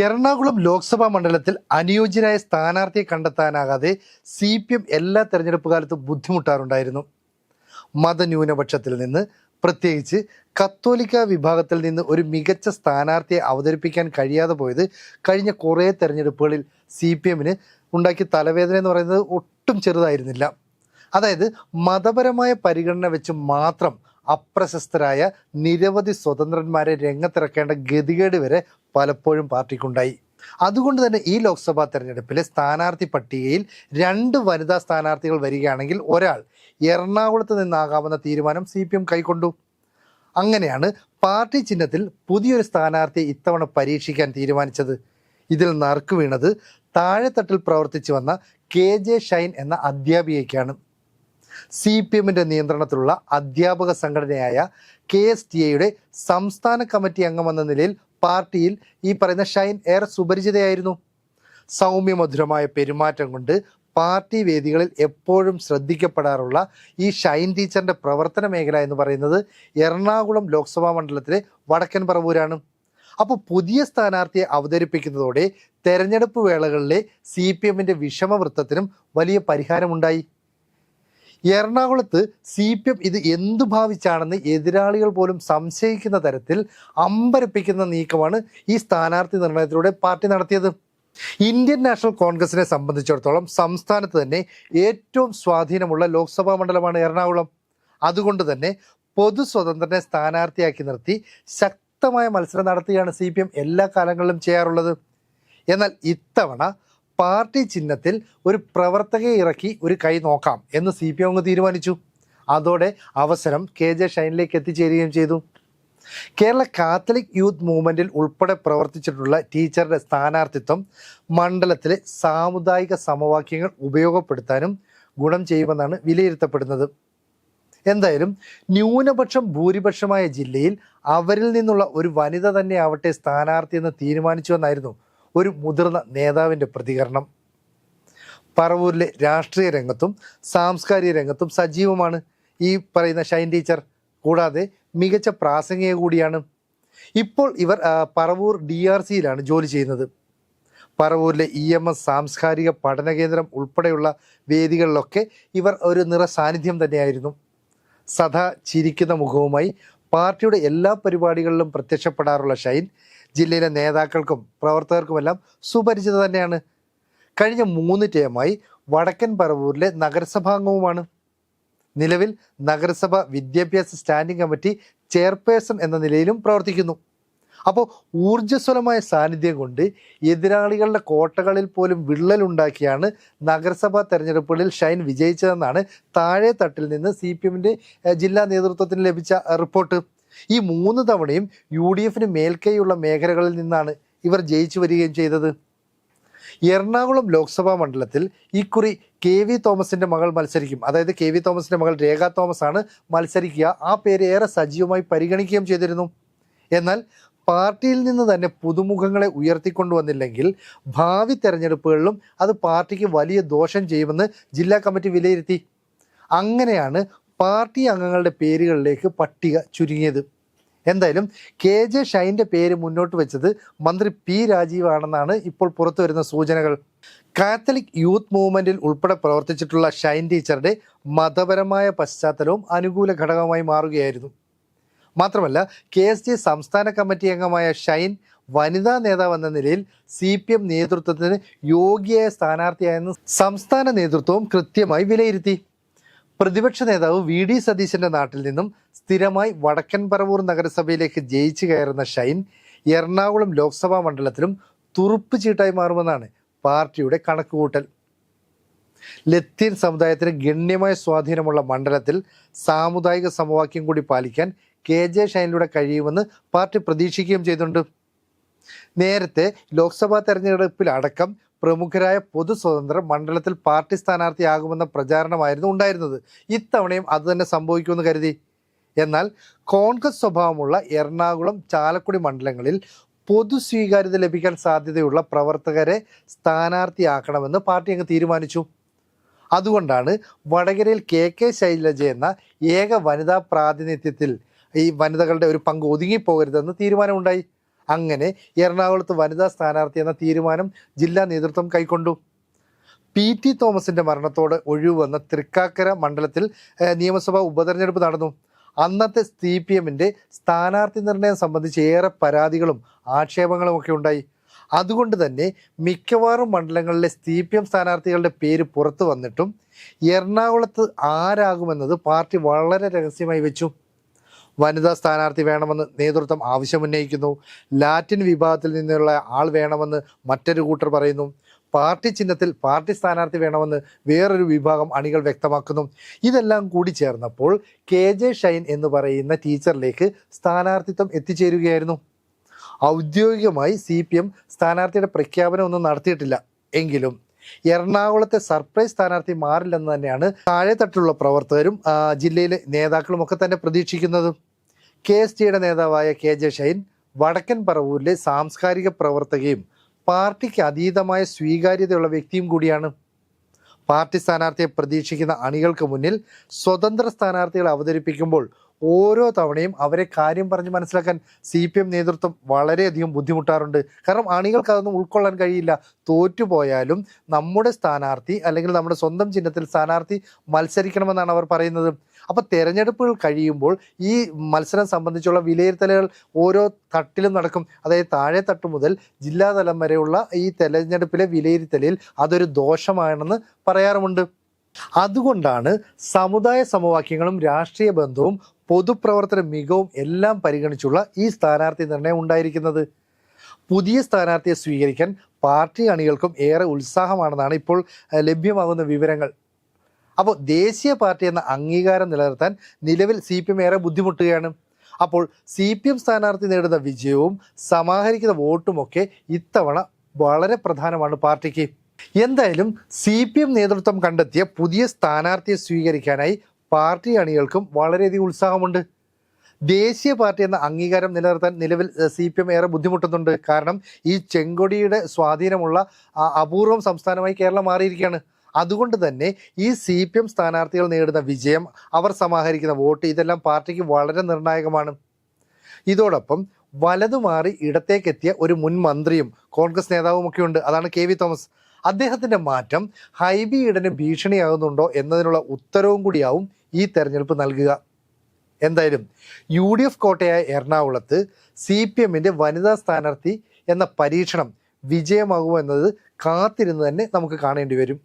എറണാകുളം ലോക്സഭാ മണ്ഡലത്തിൽ അനുയോജ്യനായ സ്ഥാനാർത്ഥിയെ കണ്ടെത്താനാകാതെ CPM എല്ലാ തെരഞ്ഞെടുപ്പ് കാലത്തും ബുദ്ധിമുട്ടാറുണ്ടായിരുന്നു. മതന്യൂനപക്ഷത്തിൽ നിന്ന്, പ്രത്യേകിച്ച് കത്തോലിക്ക വിഭാഗത്തിൽ നിന്ന് ഒരു മികച്ച സ്ഥാനാർത്ഥിയെ അവതരിപ്പിക്കാൻ കഴിയാതെ പോയത് കഴിഞ്ഞ കുറേ തെരഞ്ഞെടുപ്പുകളിൽ CPMന് ഉണ്ടാക്കിയ തലവേദന എന്ന് പറയുന്നത് ഒട്ടും ചെറുതായിരുന്നില്ല. അതായത് മതപരമായ പരിഗണന വെച്ച് മാത്രം അപ്രശസ്തരായ നിരവധി സ്വതന്ത്രന്മാരെ രംഗത്തിറക്കേണ്ട ഗതികേട് വരെ പലപ്പോഴും പാർട്ടിക്കുണ്ടായി. അതുകൊണ്ട് തന്നെ ഈ ലോക്സഭാ തെരഞ്ഞെടുപ്പിലെ സ്ഥാനാർത്ഥി പട്ടികയിൽ 2 വനിതാ സ്ഥാനാർത്ഥികൾ വരികയാണെങ്കിൽ ഒരാൾ എറണാകുളത്ത് നിന്നാകാമെന്ന തീരുമാനം CPM കൈക്കൊണ്ടു. അങ്ങനെയാണ് പാർട്ടി ചിഹ്നത്തിൽ പുതിയൊരു സ്ഥാനാർത്ഥിയെ ഇത്തവണ പരീക്ഷിക്കാൻ തീരുമാനിച്ചത്. ഇതിൽ നറുക്ക് വീണത് താഴെത്തട്ടിൽ പ്രവർത്തിച്ചു വന്ന KJ ഷൈൻ എന്ന അധ്യാപികയ്ക്കാണ്. CPMന്റെ നിയന്ത്രണത്തിലുള്ള അധ്യാപക സംഘടനയായ KSTA സംസ്ഥാന കമ്മിറ്റി അംഗമെന്ന നിലയിൽ പാർട്ടിയിൽ ഈ പറയുന്ന ഷൈൻ ഏറെ സുപരിചിതയായിരുന്നു. സൗമ്യമധുരമായ പെരുമാറ്റം കൊണ്ട് പാർട്ടി വേദികളിൽ എപ്പോഴും ശ്രദ്ധിക്കപ്പെടാറുള്ള ഈ ഷൈൻ ടീച്ചറിന്റെ പ്രവർത്തന മേഖല എന്ന് പറയുന്നത് എറണാകുളം ലോക്സഭാ മണ്ഡലത്തിലെ വടക്കൻ പറവൂരാണ്. അപ്പോൾ പുതിയ സ്ഥാനാർത്ഥിയെ അവതരിപ്പിക്കുന്നതോടെ തെരഞ്ഞെടുപ്പ് വേളകളിലെ CPMന്റെ വിഷമവൃത്തത്തിനും വലിയ പരിഹാരമുണ്ടായി. എറണാകുളത്ത് CPM ഇത് എന്തു ഭാവിച്ചാണെന്ന് എതിരാളികൾ പോലും സംശയിക്കുന്ന തരത്തിൽ അമ്പരപ്പിക്കുന്ന നീക്കമാണ് ഈ സ്ഥാനാർത്ഥി നിർണയത്തിലൂടെ പാർട്ടി നടത്തിയത്. ഇന്ത്യൻ നാഷണൽ കോൺഗ്രസിനെ സംബന്ധിച്ചിടത്തോളം സംസ്ഥാനത്ത് തന്നെ ഏറ്റവും സ്വാധീനമുള്ള ലോക്സഭാ മണ്ഡലമാണ് എറണാകുളം. അതുകൊണ്ട് തന്നെ പൊതു സ്വതന്ത്രനെ സ്ഥാനാർത്ഥിയാക്കി നിർത്തി ശക്തമായ മത്സരം നടത്തുകയാണ് CPM എല്ലാ കാലങ്ങളിലും ചെയ്യാറുള്ളത്. എന്നാൽ ഇത്തവണ പാർട്ടി ചിഹ്നത്തിൽ ഒരു പ്രവർത്തകയെ ഇറക്കി ഒരു കൈ നോക്കാം എന്ന് CPM അങ്ങ് തീരുമാനിച്ചു. അതോടെ അവസരം KJ ഷൈനിലേക്ക് എത്തിച്ചേരുകയും ചെയ്തു. കേരള കാത്തലിക് യൂത്ത് മൂവ്മെൻറ്റിൽ ഉൾപ്പെടെ പ്രവർത്തിച്ചിട്ടുള്ള ടീച്ചറുടെ സ്ഥാനാർത്ഥിത്വം മണ്ഡലത്തിലെ സാമുദായിക സമവാക്യങ്ങൾ ഉപയോഗപ്പെടുത്താനും ഗുണം ചെയ്യുമെന്നാണ് വിലയിരുത്തപ്പെടുന്നത്. എന്തായാലും ന്യൂനപക്ഷം ഭൂരിപക്ഷമായ ജില്ലയിൽ അവരിൽ നിന്നുള്ള ഒരു വനിത തന്നെ ആവട്ടെ സ്ഥാനാർത്ഥിയെന്ന് തീരുമാനിച്ചുവെന്നായിരുന്നു ഒരു മുതിർന്ന നേതാവിൻ്റെ പ്രതികരണം. പറവൂരിലെ രാഷ്ട്രീയ രംഗത്തും സാംസ്കാരിക രംഗത്തും സജീവമാണ് ഈ പറയുന്ന ഷൈൻ ടീച്ചർ. കൂടാതെ മികച്ച പ്രാസംഗിക കൂടിയാണ്. ഇപ്പോൾ ഇവർ പറവൂർ DRCയിലാണ് ജോലി ചെയ്യുന്നത്. പറവൂരിലെ EMS സാംസ്കാരിക പഠന കേന്ദ്രം ഉൾപ്പെടെയുള്ള വേദികളിലൊക്കെ ഇവർ ഒരു നിറ സാന്നിധ്യം തന്നെയായിരുന്നു. സദാ ചിരിക്കുന്ന മുഖവുമായി പാർട്ടിയുടെ എല്ലാ പരിപാടികളിലും പ്രത്യക്ഷപ്പെടാറുള്ള ഷൈൻ ജില്ലയിലെ നേതാക്കൾക്കും പ്രവർത്തകർക്കുമെല്ലാം സുപരിചിത തന്നെയാണ്. കഴിഞ്ഞ 3 ടേമായി വടക്കൻ പറവൂരിലെ നഗരസഭാംഗവുമാണ്. നിലവിൽ നഗരസഭ വിദ്യാഭ്യാസ സ്റ്റാൻഡിംഗ് കമ്മിറ്റി ചെയർപേഴ്സൺ എന്ന നിലയിലും പ്രവർത്തിക്കുന്നു. അപ്പോൾ ഊർജ്ജസ്വലമായ സാന്നിധ്യം കൊണ്ട് എതിരാളികളുടെ കോട്ടകളിൽ പോലും വിള്ളലുണ്ടാക്കിയാണ് നഗരസഭാ തെരഞ്ഞെടുപ്പുകളിൽ ഷൈൻ വിജയിച്ചതെന്നാണ് താഴെ തട്ടിൽ നിന്ന് CPMന്റെ ജില്ലാ നേതൃത്വത്തിന് ലഭിച്ച റിപ്പോർട്ട്. ഈ 3 തവണയും UDFന് മേൽക്കൈയുള്ള മേഖലകളിൽ നിന്നാണ് ഇവർ ജയിച്ചു വരികയും ചെയ്തത്. എറണാകുളം ലോക്സഭാ മണ്ഡലത്തിൽ ഇക്കുറി KV തോമസിന്റെ മകൾ മത്സരിക്കും. അതായത് KV തോമസിന്റെ മകൾ രേഖ തോമസ് ആണ് മത്സരിക്കുക. ആ പേര് ഏറെ സജീവമായി പരിഗണിക്കുകയും ചെയ്തിരുന്നു. എന്നാൽ പാർട്ടിയിൽ നിന്ന് തന്നെ പുതുമുഖങ്ങളെ ഉയർത്തിക്കൊണ്ടുവന്നില്ലെങ്കിൽ ഭാവി തെരഞ്ഞെടുപ്പുകളിലും അത് പാർട്ടിക്ക് വലിയ ദോഷം ചെയ്യുമെന്ന് ജില്ലാ കമ്മിറ്റി വിലയിരുത്തി. അങ്ങനെയാണ് പാർട്ടി അംഗങ്ങളുടെ പേരുകളിലേക്ക് പട്ടിക ചുരുങ്ങിയത്. എന്തായാലും KJ ഷൈൻ്റെ പേര് മുന്നോട്ട് വെച്ചത് മന്ത്രി P രാജീവ് ആണെന്നാണ് ഇപ്പോൾ പുറത്തു വരുന്ന സൂചനകൾ. കാത്തലിക് യൂത്ത് മൂവ്മെൻറ്റിൽ ഉൾപ്പെടെ പ്രവർത്തിച്ചിട്ടുള്ള ഷൈൻ ടീച്ചറുടെ മതപരമായ പശ്ചാത്തലവും അനുകൂല ഘടകമായി മാറുകയായിരുന്നു. മാത്രമല്ല KSJ സംസ്ഥാന കമ്മിറ്റി അംഗമായ ഷൈൻ വനിതാ നേതാവ് എന്ന നിലയിൽ CPM നേതൃത്വത്തിന് യോഗ്യയായ സ്ഥാനാർത്ഥിയായെന്ന് സംസ്ഥാന നേതൃത്വവും കൃത്യമായി വിലയിരുത്തി. പ്രതിപക്ഷ നേതാവ് VD സതീശന്റെ നാട്ടിൽ നിന്നും സ്ഥിരമായി വടക്കൻ പറവൂർ നഗരസഭയിലേക്ക് ജയിച്ചു കയറുന്ന ഷൈൻ എറണാകുളം ലോക്സഭാ മണ്ഡലത്തിലും തുറുപ്പ് ചീട്ടായി മാറുമെന്നാണ് പാർട്ടിയുടെ കണക്കുകൂട്ടൽ. ലത്തീൻ സമുദായത്തിന് ഗണ്യമായ സ്വാധീനമുള്ള മണ്ഡലത്തിൽ സാമുദായിക സമവാക്യം കൂടി പാലിക്കാൻ KJ ഷൈനിലൂടെ കഴിയുമെന്ന് പാർട്ടി പ്രതീക്ഷിക്കുകയും ചെയ്തിട്ടുണ്ട്. നേരത്തെ ലോക്സഭാ തെരഞ്ഞെടുപ്പിലടക്കം പ്രമുഖരായ പൊതു സ്വതന്ത്രർ മണ്ഡലത്തിൽ പാർട്ടി സ്ഥാനാർത്ഥിയാകുമെന്ന പ്രചാരണമായിരുന്നു ഉണ്ടായിരുന്നത്. ഇത്തവണയും അതുതന്നെ സംഭവിക്കുമെന്ന് കരുതി. എന്നാൽ കോൺഗ്രസ് സ്വഭാവമുള്ള എറണാകുളം, ചാലക്കുടി മണ്ഡലങ്ങളിൽ പൊതു സ്വീകാര്യത ലഭിക്കാൻ സാധ്യതയുള്ള പ്രവർത്തകരെ സ്ഥാനാർത്ഥിയാക്കണമെന്ന് പാർട്ടി അങ്ങ് തീരുമാനിച്ചു. അതുകൊണ്ടാണ് വടകരയിൽ KK ശൈലജ എന്ന ഏക വനിതാ പ്രാതിനിധ്യത്തിൽ ഈ വനിതകളുടെ ഒരു പങ്ക് ഒതുങ്ങിപ്പോകരുതെന്ന് തീരുമാനമുണ്ടായി. അങ്ങനെ എറണാകുളത്ത് വനിതാ സ്ഥാനാർത്ഥി എന്ന തീരുമാനം ജില്ലാ നേതൃത്വം കൈക്കൊണ്ടു. PT തോമസിന്റെ മരണത്തോടെ ഒഴിവ് വന്ന തൃക്കാക്കര മണ്ഡലത്തിൽ നിയമസഭാ ഉപതെരഞ്ഞെടുപ്പ് നടന്നു. അന്നത്തെ CPMന്റെ സ്ഥാനാർത്ഥി നിർണയം സംബന്ധിച്ച് ഏറെ പരാതികളും ആക്ഷേപങ്ങളും ഒക്കെ ഉണ്ടായി. അതുകൊണ്ട് തന്നെ മിക്കവാറും മണ്ഡലങ്ങളിലെ CPM സ്ഥാനാർത്ഥികളുടെ പേര് പുറത്തു വന്നിട്ടും എറണാകുളത്ത് ആരാകുമെന്നത് പാർട്ടി വളരെ രഹസ്യമായി വെച്ചു. വനിതാ സ്ഥാനാർത്ഥി വേണമെന്ന് നേതൃത്വം ആവശ്യമുന്നയിക്കുന്നു. ലാറ്റിൻ വിഭാഗത്തിൽ നിന്നുള്ള ആൾ വേണമെന്ന് മറ്റൊരു കൂട്ടർ പറയുന്നു. പാർട്ടി ചിഹ്നത്തിൽ പാർട്ടി സ്ഥാനാർത്ഥി വേണമെന്ന് വേറൊരു വിഭാഗം അണികൾ വ്യക്തമാക്കുന്നു. ഇതെല്ലാം കൂടി ചേർന്നപ്പോൾ KJ ഷൈൻ എന്ന് പറയുന്ന ടീച്ചറിലേക്ക് സ്ഥാനാർത്ഥിത്വം എത്തിച്ചേരുകയായിരുന്നു. ഔദ്യോഗികമായി CPM സ്ഥാനാർത്ഥിയുടെ പ്രഖ്യാപനം ഒന്നും നടത്തിയിട്ടില്ല. എങ്കിലും എറണാകുളത്തെ സർപ്രൈസ് സ്ഥാനാർത്ഥി മാറില്ലെന്ന് തന്നെയാണ് താഴെത്തട്ടിലുള്ള പ്രവർത്തകരും ജില്ലയിലെ നേതാക്കളും ഒക്കെ തന്നെ പ്രതീക്ഷിക്കുന്നത്. KSTയുടെ നേതാവായ KJ ഷൈൻ വടക്കൻ പറവൂരിലെ സാംസ്കാരിക പ്രവർത്തകയും പാർട്ടിക്ക് അതീതമായ സ്വീകാര്യതയുള്ള വ്യക്തിയും കൂടിയാണ്. പാർട്ടി സ്ഥാനാർത്ഥിയെ പ്രതീക്ഷിക്കുന്ന അണികൾക്ക് മുന്നിൽ സ്വതന്ത്ര സ്ഥാനാർത്ഥികളെ അവതരിപ്പിക്കുമ്പോൾ ഓരോ തവണയും അവരെ കാര്യം പറഞ്ഞ് മനസ്സിലാക്കാൻ CPM നേതൃത്വം വളരെയധികം ബുദ്ധിമുട്ടാറുണ്ട്. കാരണം അണികൾക്ക് അതൊന്നും ഉൾക്കൊള്ളാൻ കഴിയില്ല. തോറ്റുപോയാലും നമ്മുടെ സ്ഥാനാർത്ഥി അല്ലെങ്കിൽ നമ്മുടെ സ്വന്തം ചിഹ്നത്തിൽ സ്ഥാനാർത്ഥി മത്സരിക്കണമെന്നാണ് അവർ പറയുന്നത്. അപ്പോൾ തെരഞ്ഞെടുപ്പുകൾ കഴിയുമ്പോൾ ഈ മത്സരം സംബന്ധിച്ചുള്ള വിലയിരുത്തലുകൾ ഓരോ തട്ടിലും നടക്കും. അതായത് താഴെ തട്ട് മുതൽ ജില്ലാതലം വരെയുള്ള ഈ തെരഞ്ഞെടുപ്പിലെ വിലയിരുത്തലിൽ അതൊരു ദോഷമാണെന്ന് പറയാറുമുണ്ട്. അതുകൊണ്ടാണ് സമുദായ സമവാക്യങ്ങളും രാഷ്ട്രീയ ബന്ധവും പൊതുപ്രവർത്തന മികവും എല്ലാം പരിഗണിച്ചുള്ള ഈ സ്ഥാനാർത്ഥി നിർണയം ഉണ്ടായിരിക്കുന്നത്. പുതിയ സ്ഥാനാർത്ഥിയെ സ്വീകരിക്കാൻ പാർട്ടി അണികൾക്കും ഏറെ ഉത്സാഹമാണെന്നാണ് ഇപ്പോൾ ലഭ്യമാകുന്ന വിവരങ്ങൾ. അപ്പോൾ ദേശീയ പാർട്ടി എന്ന അംഗീകാരം നിലനിർത്താൻ നിലവിൽ CPM ഏറെ ബുദ്ധിമുട്ടുകയാണ്. അപ്പോൾ CPM സ്ഥാനാർത്ഥി നേടുന്ന വിജയവും സമാഹരിക്കുന്ന വോട്ടുമൊക്കെ ഇത്തവണ വളരെ പ്രധാനമാണ് പാർട്ടിക്ക്. എന്തായാലും CPM നേതൃത്വം കണ്ടെത്തിയ പുതിയ സ്ഥാനാർത്ഥിയെ സ്വീകരിക്കാനായി പാർട്ടി അണികൾക്കും വളരെയധികം ഉത്സാഹമുണ്ട്. ദേശീയ പാർട്ടി എന്ന അംഗീകാരം നിലനിർത്താൻ നിലവിൽ CPM ഏറെ ബുദ്ധിമുട്ടുന്നുണ്ട്. കാരണം ഈ ചെങ്കൊടിയുടെ സ്വാധീനമുള്ള അപൂർവം സംസ്ഥാനമായി കേരളം മാറിയിരിക്കുകയാണ്. അതുകൊണ്ട് തന്നെ ഈ CPM സ്ഥാനാർത്ഥികൾ നേടുന്ന വിജയം, അവർ സമാഹരിക്കുന്ന വോട്ട്, ഇതെല്ലാം പാർട്ടിക്ക് വളരെ നിർണായകമാണ്. ഇതോടൊപ്പം വലതുമാറി ഇടത്തേക്കെത്തിയ ഒരു മുൻ മന്ത്രിയും കോൺഗ്രസ് നേതാവുമൊക്കെ ഉണ്ട്. അതാണ് KV തോമസ്. അദ്ദേഹത്തിൻ്റെ മാറ്റം ഹൈബി ഈഡന് ഭീഷണിയാകുന്നുണ്ടോ എന്നതിനുള്ള ഉത്തരവും കൂടിയാവും ഈ തെരഞ്ഞെടുപ്പ് നൽകുക. എന്തായാലും UDF കോട്ടയായ എറണാകുളത്ത് CPMന്റെ വനിതാ സ്ഥാനാർത്ഥി എന്ന പരീക്ഷണം വിജയമാകുമോ എന്നത് കാത്തിരുന്ന് തന്നെ നമുക്ക് കാണേണ്ടി വരും.